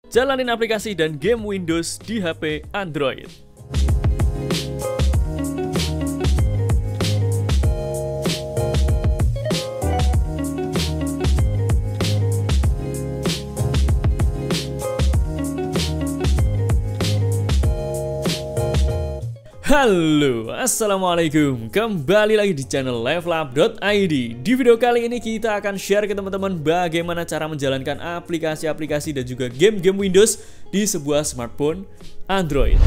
Jalanin aplikasi dan game Windows di HP Android. Halo, assalamualaikum. Kembali lagi di channel levelup.id. Di video kali ini kita akan share ke teman-teman bagaimana cara menjalankan aplikasi-aplikasi dan juga game-game Windows di sebuah smartphone Android.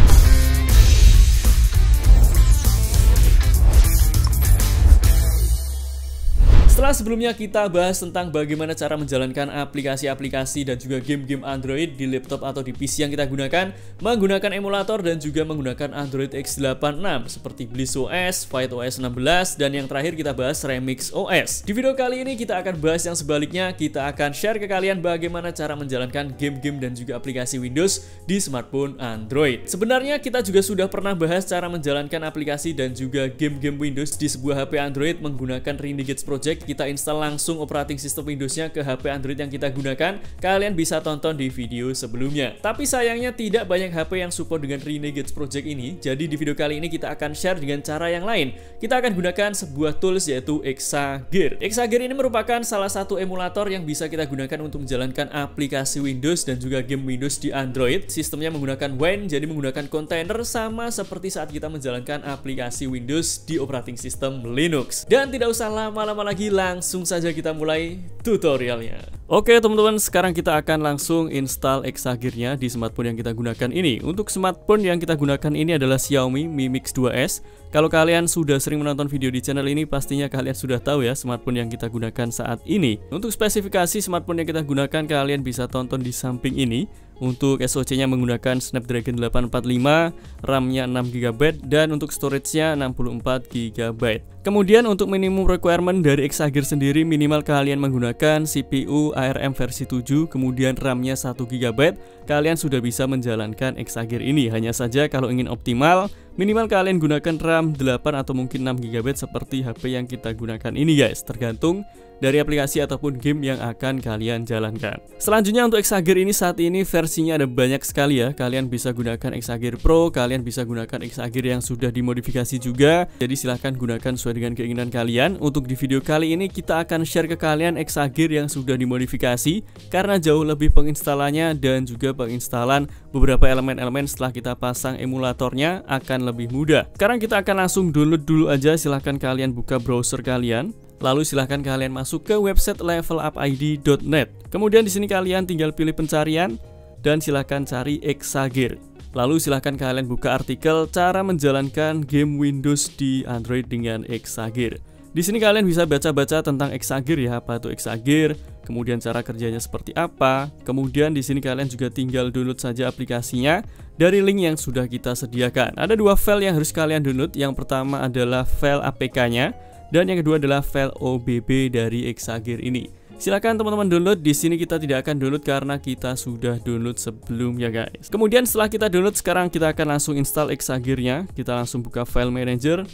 Setelah sebelumnya kita bahas tentang bagaimana cara menjalankan aplikasi-aplikasi dan juga game-game Android di laptop atau di PC yang kita gunakan menggunakan emulator dan juga menggunakan Android x86 seperti Bliss OS, Fight OS 16, dan yang terakhir kita bahas Remix OS. Di video kali ini kita akan bahas yang sebaliknya, kita akan share ke kalian bagaimana cara menjalankan game-game dan juga aplikasi Windows di smartphone Android. Sebenarnya kita juga sudah pernah bahas cara menjalankan aplikasi dan juga game-game Windows di sebuah HP Android menggunakan Renegade Project. Kita install langsung operating system Windowsnya ke HP Android yang kita gunakan. Kalian bisa tonton di video sebelumnya. Tapi sayangnya tidak banyak HP yang support dengan Renegade Project ini. Jadi di video kali ini kita akan share dengan cara yang lain. Kita akan gunakan sebuah tools yaitu Exagear. Exagear ini merupakan salah satu emulator yang bisa kita gunakan untuk menjalankan aplikasi Windows dan juga game Windows di Android. Sistemnya menggunakan WAN, jadi menggunakan kontainer sama seperti saat kita menjalankan aplikasi Windows di operating system Linux. Dan tidak usah lama-lama lagi, langsung saja kita mulai tutorialnya. Oke teman-teman, sekarang kita akan langsung install Exagear-nya di smartphone yang kita gunakan ini. Untuk smartphone yang kita gunakan ini adalah Xiaomi Mi Mix 2S. Kalau kalian sudah sering menonton video di channel ini, pastinya kalian sudah tahu ya smartphone yang kita gunakan saat ini. Untuk spesifikasi smartphone yang kita gunakan, kalian bisa tonton di samping ini. Untuk SoC-nya menggunakan Snapdragon 845, RAM-nya 6GB, dan untuk storage-nya 64GB. Kemudian untuk minimum requirement dari Exagear sendiri, minimal kalian menggunakan CPU ARM versi 7, kemudian RAM-nya 1GB, kalian sudah bisa menjalankan Exagear ini. Hanya saja kalau ingin optimal, minimal kalian gunakan RAM 8 atau mungkin 6GB seperti HP yang kita gunakan ini guys, tergantung dari aplikasi ataupun game yang akan kalian jalankan. Selanjutnya untuk Exagear ini saat ini versinya ada banyak sekali ya. Kalian bisa gunakan Exagear Pro, kalian bisa gunakan Exagear yang sudah dimodifikasi juga. Jadi silahkan gunakan sesuai dengan keinginan kalian. Untuk di video kali ini kita akan share ke kalian Exagear yang sudah dimodifikasi karena jauh lebih penginstalannya dan juga penginstalan beberapa elemen-elemen setelah kita pasang emulatornya akan lebih mudah. Sekarang kita akan langsung download dulu aja. Silahkan kalian buka browser kalian. Lalu silahkan kalian masuk ke website levelupid.net. Kemudian di sini kalian tinggal pilih pencarian dan silahkan cari Exagear. Lalu silahkan kalian buka artikel cara menjalankan game Windows di Android dengan Exagear. Di sini kalian bisa baca-baca tentang Exagear ya, apa itu Exagear, kemudian cara kerjanya seperti apa. Kemudian di sini kalian juga tinggal download saja aplikasinya dari link yang sudah kita sediakan. Ada dua file yang harus kalian download. Yang pertama adalah file APK-nya. Dan yang kedua adalah file OBB dari Exagear ini. Silakan teman-teman download. Di sini kita tidak akan download karena kita sudah download sebelumnya guys. Kemudian setelah kita download, sekarang kita akan langsung install Exagear-nya. Kita langsung buka file manager.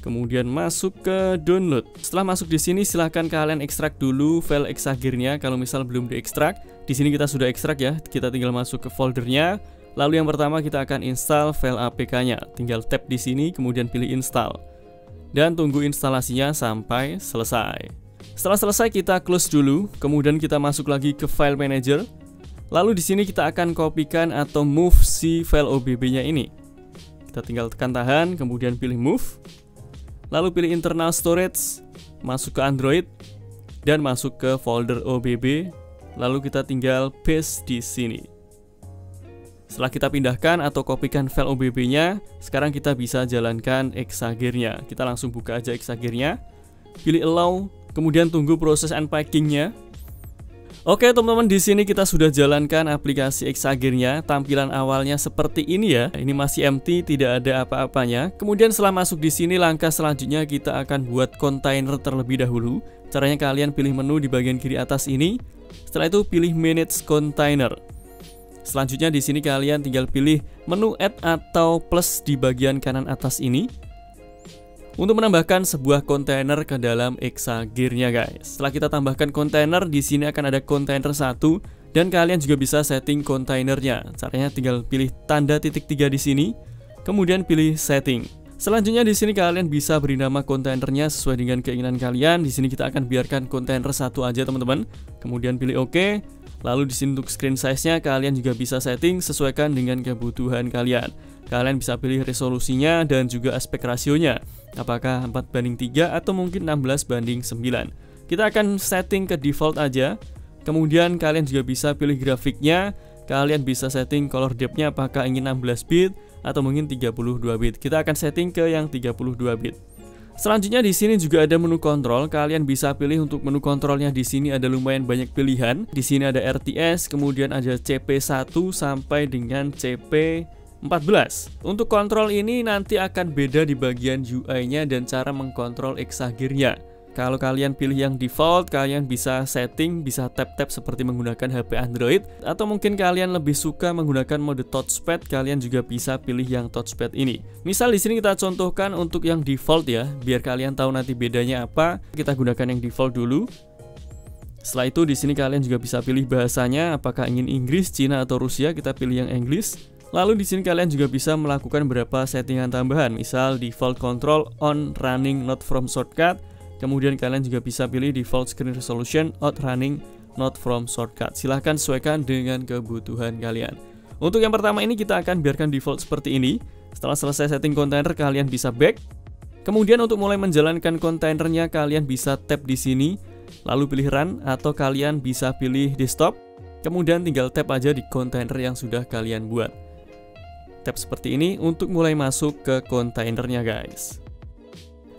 Kemudian masuk ke download. Setelah masuk di sini, silahkan kalian ekstrak dulu file Exagear-nya. Kalau misal belum diekstrak, di sini kita sudah ekstrak ya. Kita tinggal masuk ke foldernya. Lalu yang pertama kita akan install file APK-nya. Tinggal tap di sini, kemudian pilih install. Dan tunggu instalasinya sampai selesai. Setelah selesai kita close dulu, kemudian kita masuk lagi ke file manager. Lalu di sini kita akan kopikan atau move si file OBB-nya ini. Kita tinggal tekan tahan, kemudian pilih move. Lalu pilih internal storage, masuk ke Android dan masuk ke folder OBB. Lalu kita tinggal paste di sini. Setelah kita pindahkan atau kopikan file OBB-nya, sekarang kita bisa jalankan Exagear-nya. Kita langsung buka aja Exagear-nya, pilih allow, kemudian tunggu proses unpacking-nya. Oke teman-teman, di sini kita sudah jalankan aplikasi Exagear-nya. Tampilan awalnya seperti ini ya. Ini masih empty, tidak ada apa-apanya. Kemudian setelah masuk di sini, langkah selanjutnya kita akan buat kontainer terlebih dahulu. Caranya kalian pilih menu di bagian kiri atas ini. Setelah itu pilih manage container. Selanjutnya di sini kalian tinggal pilih menu add atau plus di bagian kanan atas ini untuk menambahkan sebuah kontainer ke dalam Exagear-nya guys. Setelah kita tambahkan kontainer, di sini akan ada kontainer 1 Dan kalian juga bisa setting kontainernya. Caranya tinggal pilih tanda titik 3 di sini, kemudian pilih setting. Selanjutnya di sini kalian bisa beri nama kontainernya sesuai dengan keinginan kalian. Di sini kita akan biarkan kontainer satu aja teman-teman. Kemudian pilih OK. Lalu di sini untuk screen size-nya kalian juga bisa setting sesuaikan dengan kebutuhan kalian. Kalian bisa pilih resolusinya dan juga aspek rasionya. Apakah 4:3 atau mungkin 16:9. Kita akan setting ke default aja. Kemudian kalian juga bisa pilih grafiknya. Kalian bisa setting color depth-nya apakah ingin 16 bit atau mungkin 32 bit. Kita akan setting ke yang 32 bit. Selanjutnya di sini juga ada menu kontrol. Kalian bisa pilih untuk menu kontrolnya. Di sini ada lumayan banyak pilihan. Di sini ada RTS, kemudian ada CP1 sampai dengan CP14. Untuk kontrol ini nanti akan beda di bagian UI-nya dan cara mengkontrol Exagger-nya. Kalau kalian pilih yang default, kalian bisa setting, bisa tap-tap seperti menggunakan HP Android. Atau mungkin kalian lebih suka menggunakan mode touchpad, kalian juga bisa pilih yang touchpad ini. Misal di sini kita contohkan untuk yang default ya, biar kalian tahu nanti bedanya apa. Kita gunakan yang default dulu. Setelah itu di sini kalian juga bisa pilih bahasanya, apakah ingin Inggris, Cina atau Rusia, kita pilih yang English. Lalu di sini kalian juga bisa melakukan beberapa settingan tambahan, misal default control on running not from shortcut. Kemudian kalian juga bisa pilih default screen resolution out running not from shortcut. Silahkan sesuaikan dengan kebutuhan kalian. Untuk yang pertama ini kita akan biarkan default seperti ini. Setelah selesai setting kontainer kalian bisa back. Kemudian untuk mulai menjalankan kontainernya kalian bisa tap di sini, lalu pilih run atau kalian bisa pilih desktop. Kemudian tinggal tap aja di kontainer yang sudah kalian buat. Tap seperti ini untuk mulai masuk ke kontainernya guys.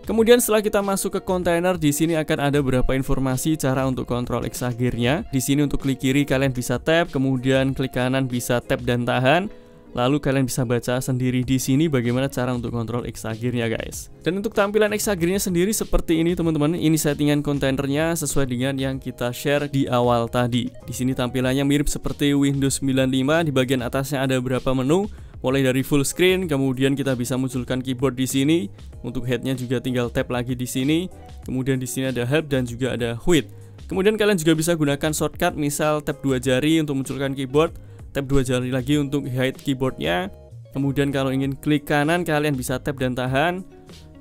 Kemudian setelah kita masuk ke kontainer, di sini akan ada beberapa informasi cara untuk kontrol Exagger-nya. Di sini untuk klik kiri kalian bisa tap, kemudian klik kanan bisa tap dan tahan. Lalu kalian bisa baca sendiri di sini bagaimana cara untuk kontrol Exagger-nya guys. Dan untuk tampilan Exagger-nya sendiri seperti ini teman-teman. Ini settingan kontainernya sesuai dengan yang kita share di awal tadi. Di sini tampilannya mirip seperti Windows 95. Di bagian atasnya ada beberapa menu. Mulai dari full screen, kemudian kita bisa munculkan keyboard di sini. Untuk head-nya juga tinggal tap lagi di sini. Kemudian di sini ada help dan juga ada quit. Kemudian kalian juga bisa gunakan shortcut, misal tap 2 jari untuk munculkan keyboard, tap 2 jari lagi untuk hide keyboardnya. Kemudian kalau ingin klik kanan kalian bisa tap dan tahan.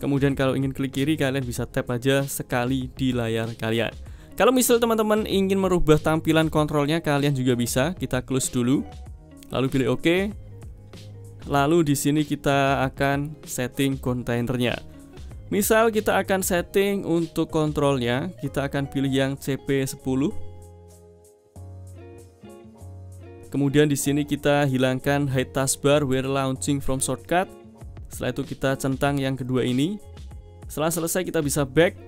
Kemudian kalau ingin klik kiri kalian bisa tap aja sekali di layar kalian. Kalau misal teman-teman ingin merubah tampilan kontrolnya kalian juga bisa. Kita close dulu. Lalu pilih OK. Lalu di sini kita akan setting kontainernya. Misal kita akan setting untuk kontrolnya, kita akan pilih yang CP10. Kemudian di sini kita hilangkan hide taskbar where launching from shortcut. Setelah itu kita centang yang kedua ini. Setelah selesai kita bisa back.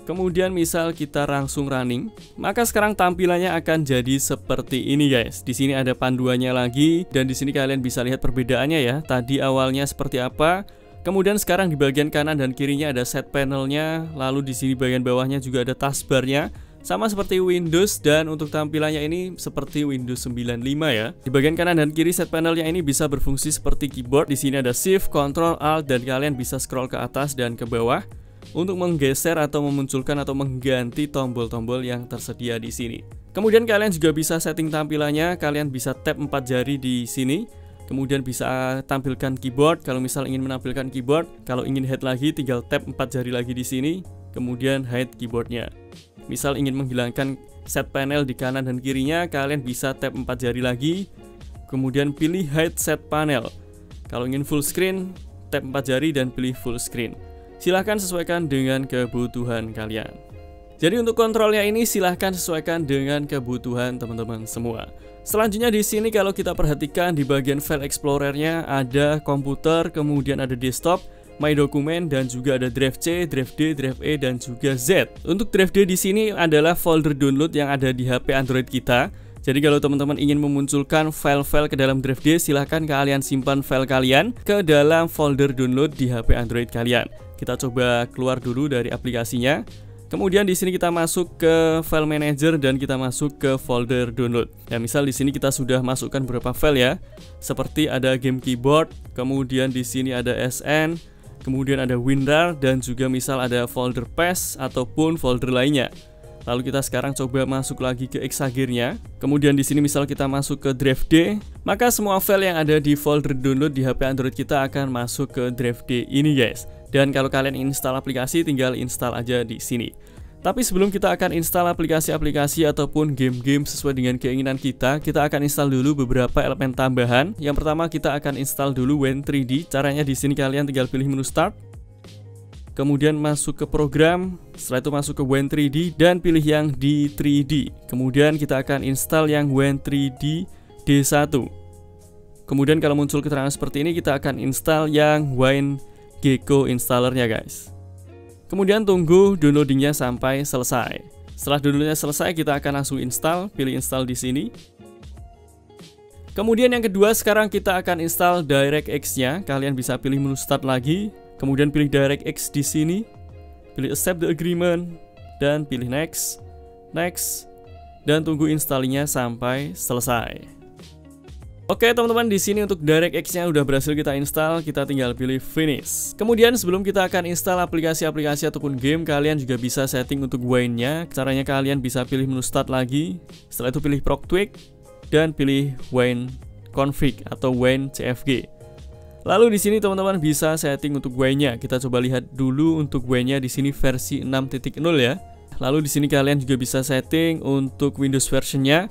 Kemudian misal kita langsung running, maka sekarang tampilannya akan jadi seperti ini guys. Di sini ada panduannya lagi dan di sini kalian bisa lihat perbedaannya ya. Tadi awalnya seperti apa, kemudian sekarang di bagian kanan dan kirinya ada set panelnya, lalu di sini bagian bawahnya juga ada taskbarnya. Sama seperti Windows dan untuk tampilannya ini seperti Windows 95 ya. Di bagian kanan dan kiri set panelnya ini bisa berfungsi seperti keyboard. Di sini ada Shift, Control, Alt dan kalian bisa scroll ke atas dan ke bawah untuk menggeser atau memunculkan atau mengganti tombol-tombol yang tersedia di sini. Kemudian kalian juga bisa setting tampilannya, kalian bisa tap 4 jari di sini. Kemudian bisa tampilkan keyboard, kalau misal ingin menampilkan keyboard. Kalau ingin hide lagi tinggal tap 4 jari lagi di sini, kemudian hide keyboardnya. Misal ingin menghilangkan set panel di kanan dan kirinya, kalian bisa tap 4 jari lagi, kemudian pilih hide set panel. Kalau ingin full screen, tap 4 jari dan pilih full screen. Silahkan sesuaikan dengan kebutuhan kalian. Jadi untuk kontrolnya ini silahkan sesuaikan dengan kebutuhan teman-teman semua. Selanjutnya di sini kalau kita perhatikan di bagian file explorer-nya ada komputer, kemudian ada desktop, My Document dan juga ada drive C, drive D, drive E dan juga Z. Untuk drive D di sini adalah folder download yang ada di HP Android kita. Jadi kalau teman-teman ingin memunculkan file-file ke dalam drive D, silahkan kalian simpan file kalian ke dalam folder download di HP Android kalian. Kita coba keluar dulu dari aplikasinya. Kemudian di sini kita masuk ke file manager dan kita masuk ke folder download. Ya, misal di sini kita sudah masukkan beberapa file ya. Seperti ada game keyboard, kemudian di sini ada SN, kemudian ada WinRAR dan juga misal ada folder PES ataupun folder lainnya. Lalu kita sekarang coba masuk lagi ke Exagger-nya. Kemudian di sini misal kita masuk ke drive D, maka semua file yang ada di folder download di HP Android kita akan masuk ke drive D ini guys. Dan kalau kalian install aplikasi, tinggal install aja di sini. Tapi sebelum kita akan install aplikasi-aplikasi ataupun game-game sesuai dengan keinginan kita akan install dulu beberapa elemen tambahan. Yang pertama kita akan install dulu Win3D. Caranya di sini kalian tinggal pilih menu Start. Kemudian masuk ke program, setelah itu masuk ke Win3D dan pilih yang di 3D. Kemudian kita akan install yang Win3D D1. Kemudian kalau muncul keterangan seperti ini, kita akan install yang WinGecko installernya guys. Kemudian tunggu downloadingnya sampai selesai. Setelah downloadnya selesai, kita akan langsung install, pilih install di sini. Kemudian yang kedua, sekarang kita akan install DirectX-nya. Kalian bisa pilih menu Start lagi. Kemudian pilih DirectX di sini, pilih Accept the Agreement, dan pilih Next, Next, dan tunggu installingnya sampai selesai. Oke teman-teman, di sini untuk DirectX-nya udah berhasil kita install, kita tinggal pilih Finish. Kemudian sebelum kita akan install aplikasi-aplikasi ataupun game, kalian juga bisa setting untuk Wine-nya. Caranya kalian bisa pilih menu Start lagi, setelah itu pilih Proctwig, dan pilih Wine Config atau Wine CFG. Lalu di sini teman-teman bisa setting untuk Wine-nya. Kita coba lihat dulu untuk Wine-nya di sini versi 6.0 ya. Lalu di sini kalian juga bisa setting untuk Windows version-nya.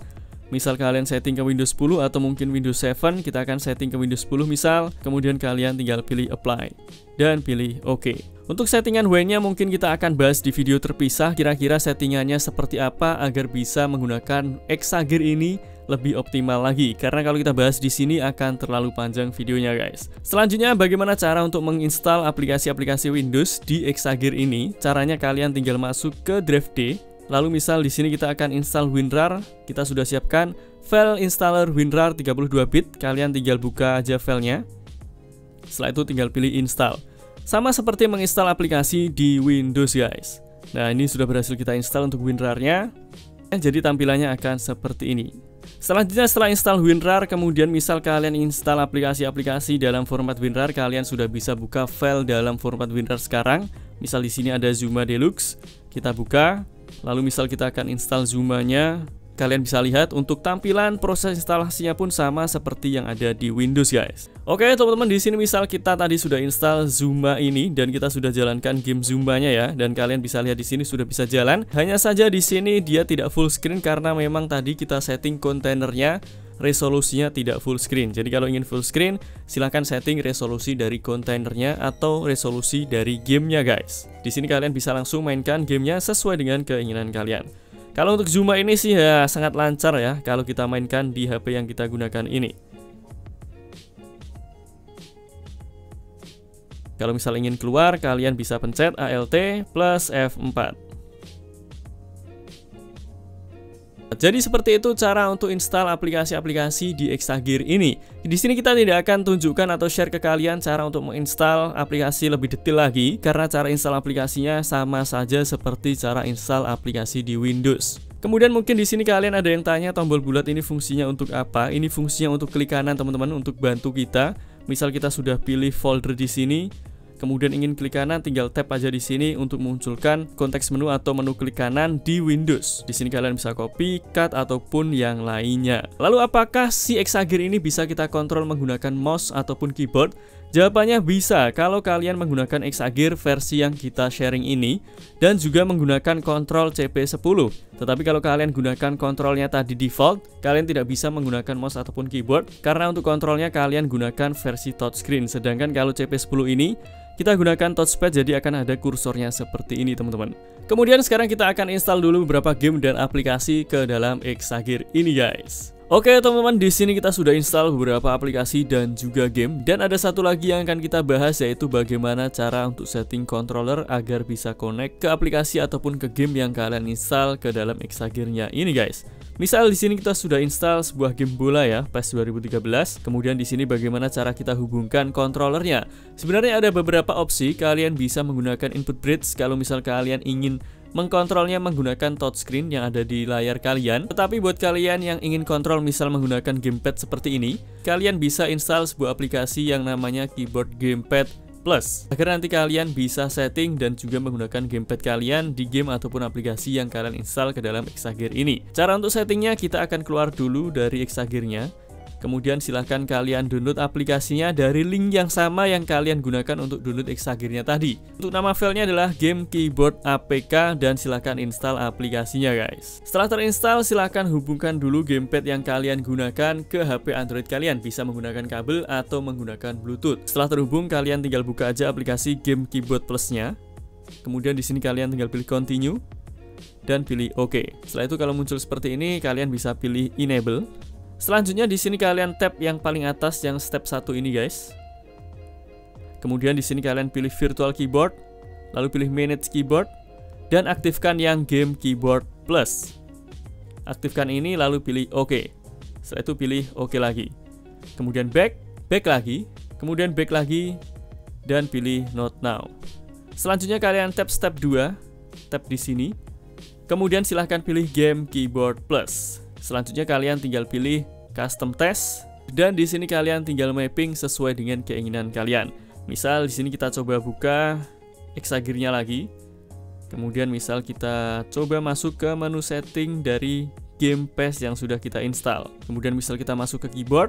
Misal kalian setting ke Windows 10 atau mungkin Windows 7, kita akan setting ke Windows 10 misal. Kemudian kalian tinggal pilih Apply dan pilih OK. Untuk settingan Wine-nya mungkin kita akan bahas di video terpisah. Kira-kira settingannya seperti apa agar bisa menggunakan Exagger ini lebih optimal lagi, karena kalau kita bahas di sini akan terlalu panjang videonya guys. Selanjutnya bagaimana cara untuk menginstal aplikasi-aplikasi Windows di Exagger ini? Caranya kalian tinggal masuk ke drive D. Lalu misal di sini kita akan install WinRAR. Kita sudah siapkan file installer WinRAR 32 bit. Kalian tinggal buka aja filenya. Setelah itu tinggal pilih install. Sama seperti menginstal aplikasi di Windows guys. Nah ini sudah berhasil kita install untuk WinRAR-nya. Jadi tampilannya akan seperti ini. Selanjutnya setelah install WinRAR, kemudian misal kalian install aplikasi-aplikasi dalam format WinRAR, kalian sudah bisa buka file dalam format WinRAR sekarang. Misal di sini ada Zuma Deluxe, kita buka. Lalu misal kita akan install Zuma-nya. Kalian bisa lihat untuk tampilan proses instalasinya pun sama seperti yang ada di Windows guys. Oke teman-teman, di sini misal kita tadi sudah install Zuma ini dan kita sudah jalankan game Zuma-nya ya, dan kalian bisa lihat di sini sudah bisa jalan. Hanya saja di sini dia tidak full screen karena memang tadi kita setting kontainernya resolusinya tidak full screen. Jadi kalau ingin full screen, silahkan setting resolusi dari kontainernya atau resolusi dari gamenya guys. Di sini kalian bisa langsung mainkan gamenya sesuai dengan keinginan kalian. Kalau untuk Zuma ini sih ya sangat lancar ya kalau kita mainkan di HP yang kita gunakan ini. Kalau misal ingin keluar, kalian bisa pencet Alt plus F4. Jadi seperti itu cara untuk install aplikasi-aplikasi di Exagger ini. Di sini kita tidak akan tunjukkan atau share ke kalian cara untuk menginstal aplikasi lebih detail lagi, karena cara install aplikasinya sama saja seperti cara install aplikasi di Windows. Kemudian mungkin di sini kalian ada yang tanya tombol bulat ini fungsinya untuk apa? Ini fungsinya untuk klik kanan teman-teman, untuk bantu kita. Misal kita sudah pilih folder di sini, kemudian ingin klik kanan, tinggal tap aja di sini untuk memunculkan konteks menu atau menu klik kanan di Windows. Di sini kalian bisa copy, cut ataupun yang lainnya. Lalu apakah si Exagger ini bisa kita kontrol menggunakan mouse ataupun keyboard? Jawabannya bisa kalau kalian menggunakan Exagger versi yang kita sharing ini dan juga menggunakan kontrol CP10. Tetapi kalau kalian gunakan kontrolnya tadi default, kalian tidak bisa menggunakan mouse ataupun keyboard karena untuk kontrolnya kalian gunakan versi touchscreen. Sedangkan kalau CP10 ini kita gunakan touchpad, jadi akan ada kursornya seperti ini teman-teman. Kemudian sekarang kita akan install dulu beberapa game dan aplikasi ke dalam Exagger ini guys. Oke teman-teman, di sini kita sudah install beberapa aplikasi dan juga game, dan ada satu lagi yang akan kita bahas, yaitu bagaimana cara untuk setting controller agar bisa connect ke aplikasi ataupun ke game yang kalian install ke dalam Exagger-nya ini guys. Misal di sini kita sudah install sebuah game bola ya, PES 2013. Kemudian di sini bagaimana cara kita hubungkan controllernya. Sebenarnya ada beberapa opsi, kalian bisa menggunakan input bridge kalau misal kalian ingin mengkontrolnya menggunakan touchscreen yang ada di layar kalian. Tetapi buat kalian yang ingin kontrol misal menggunakan gamepad seperti ini, kalian bisa install sebuah aplikasi yang namanya Keyboard Gamepad Plus, agar nanti kalian bisa setting dan juga menggunakan gamepad kalian di game ataupun aplikasi yang kalian install ke dalam Exagger ini. Cara untuk settingnya, kita akan keluar dulu dari Exagger-nya. Kemudian silahkan kalian download aplikasinya dari link yang sama yang kalian gunakan untuk download Exagger-nya tadi. Untuk nama filenya adalah Game Keyboard APK dan silahkan install aplikasinya guys. Setelah terinstall, silahkan hubungkan dulu gamepad yang kalian gunakan ke HP Android kalian. Bisa menggunakan kabel atau menggunakan Bluetooth. Setelah terhubung, kalian tinggal buka aja aplikasi Game Keyboard Plus-nya. Kemudian di sini kalian tinggal pilih Continue dan pilih OK. Setelah itu kalau muncul seperti ini, kalian bisa pilih Enable. Selanjutnya di sini kalian tap yang paling atas yang step 1 ini guys. Kemudian di sini kalian pilih Virtual Keyboard, lalu pilih Manage Keyboard dan aktifkan yang Game Keyboard Plus. Aktifkan ini lalu pilih OK. Setelah itu pilih OK lagi. Kemudian back lagi, kemudian back lagi dan pilih Not Now. Selanjutnya kalian tap step 2, tap di sini. Kemudian silahkan pilih Game Keyboard Plus. Selanjutnya kalian tinggal pilih Custom Test dan di sini kalian tinggal mapping sesuai dengan keinginan kalian. Misal di sini kita coba buka Exagger-nya lagi. Kemudian misal kita coba masuk ke menu setting dari Game Pass yang sudah kita install. Kemudian misal kita masuk ke keyboard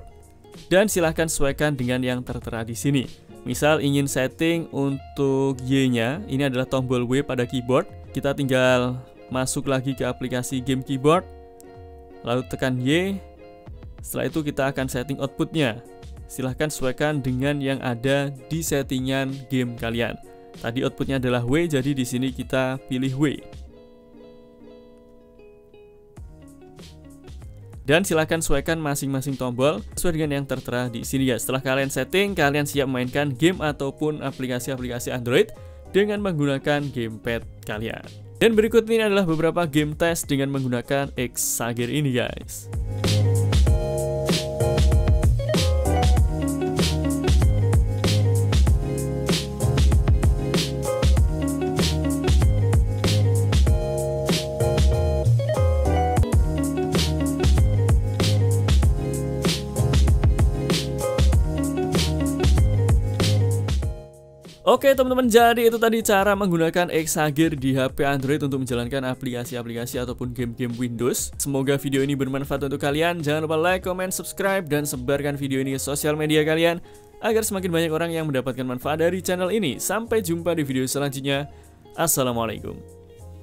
dan silahkan sesuaikan dengan yang tertera di sini. Misal ingin setting untuk Y-nya, ini adalah tombol W pada keyboard. Kita tinggal masuk lagi ke aplikasi Game Keyboard. Lalu tekan Y. Setelah itu kita akan setting outputnya. Silahkan sesuaikan dengan yang ada di settingan game kalian. Tadi outputnya adalah W, jadi di sini kita pilih W. Dan silahkan sesuaikan masing-masing tombol sesuai dengan yang tertera di sini ya. Setelah kalian setting, kalian siap memainkan game ataupun aplikasi-aplikasi Android dengan menggunakan gamepad kalian. Dan berikut ini adalah beberapa game test dengan menggunakan Exagger ini guys. Oke teman-teman, jadi itu tadi cara menggunakan Exagger di HP Android untuk menjalankan aplikasi-aplikasi ataupun game-game Windows. Semoga video ini bermanfaat untuk kalian. Jangan lupa like, comment, subscribe, dan sebarkan video ini ke sosial media kalian agar semakin banyak orang yang mendapatkan manfaat dari channel ini. Sampai jumpa di video selanjutnya. Assalamualaikum.